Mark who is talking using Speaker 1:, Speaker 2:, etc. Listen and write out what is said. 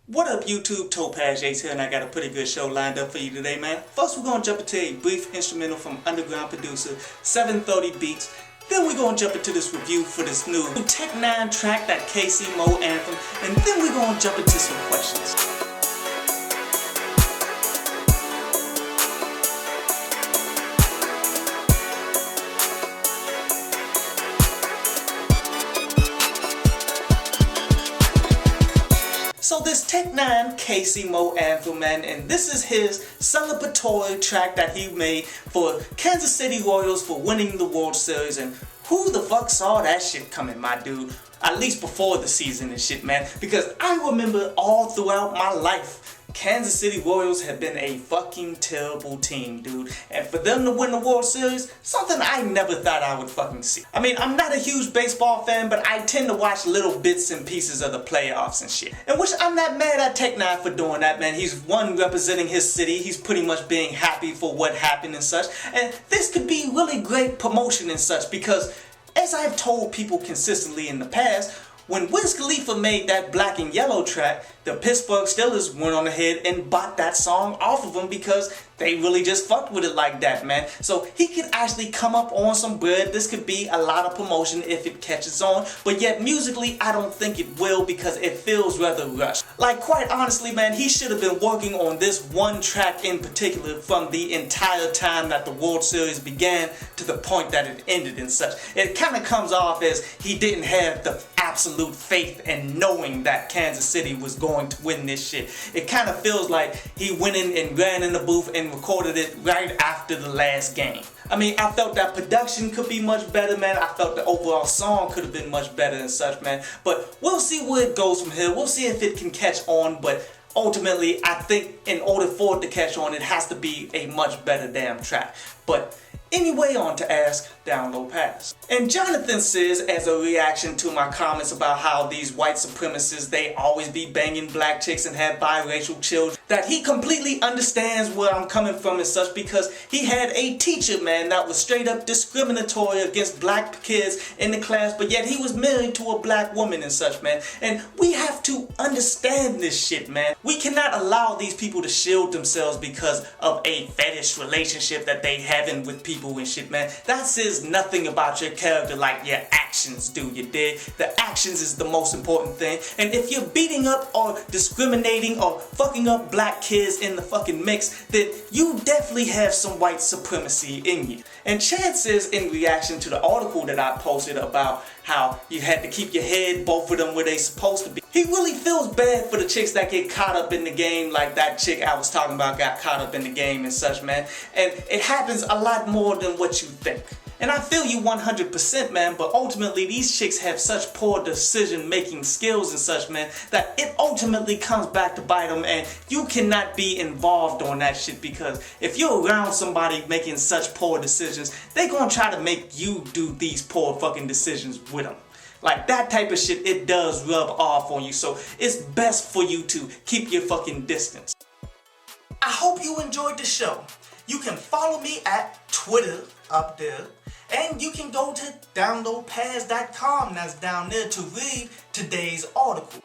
Speaker 1: What up YouTube, Topaz Yates here, and I got a pretty good show lined up for you today, man. First we're going to jump into a brief instrumental from underground producer 730 Beats. Then we're going to jump into this review for this new Tech N9ne track, that KCMO Anthem. And then we're going to jump into some questions. So this Tech N9ne KCMO Anthem, man, and this is his celebratory track that he made for Kansas City Royals for winning the World Series. And who the fuck saw that shit coming, my dude? At least before the season and shit, man. Because I remember all throughout my life, Kansas City Royals have been a fucking terrible team, dude. And for them to win the World Series, something I never thought I would fucking see. I mean, I'm not a huge baseball fan, but I tend to watch little bits and pieces of the playoffs and shit. And which I'm not mad at Tech N9ne for doing that, man. He's one representing his city. He's pretty much being happy for what happened and such. And this could be really great promotion and such because, as I've told people consistently in the past, when Khalifa made that black and yellow track, the Pittsburgh Steelers went on ahead and bought that song off of him because they really just fucked with it like that, man. So he could actually come up on some bread. This could be a lot of promotion if it catches on. But yet musically, I don't think it will because it feels rather rushed. Like, quite honestly, man, he should have been working on this one track in particular from the entire time that the World Series began to the point that it ended and such. It kind of comes off as he didn't have the absolute faith and knowing that Kansas City was going to win this shit. It kind of feels like he went in and ran in the booth and recorded it right after the last game. I mean, I felt that production could be much better, man. I felt the overall song could have been much better and such, man. But we'll see where it goes from here. We'll see if it can catch on, but ultimately, I think in order for it to catch on, it has to be a much better damn track. But anyway, on to Ask, Download, Pass. And Jonathan says, as a reaction to my comments about how these white supremacists, they always be banging black chicks and have biracial children, that he completely understands where I'm coming from and such because he had a teacher, man, that was straight up discriminatory against black kids in the class, but yet he was married to a black woman and such, man. And we have to understand this shit, man. We cannot allow these people to shield themselves because of a fetish relationship that they having with people and shit, man. That says nothing about your character like your actions do, you dig? The actions is the most important thing. And if you're beating up or discriminating or fucking up black kids in the fucking mix, then you definitely have some white supremacy in you. And Chad says, in reaction to the article that I posted about how you had to keep your head, both of them where they supposed to be, he really feels bad for the chicks that get caught up in the game, like that chick I was talking about got caught up in the game and such, man. And it happens a lot more than what you think. And I feel you 100%, man, but ultimately these chicks have such poor decision-making skills and such, man, that it ultimately comes back to bite them, and you cannot be involved on that shit because if you're around somebody making such poor decisions, they're gonna try to make you do these poor fucking decisions with them. Like, that type of shit, it does rub off on you, so it's best for you to keep your fucking distance. I hope you enjoyed the show. You can follow me at Twitter up there, and you can go to downloadpass.com, that's down there, to read today's article.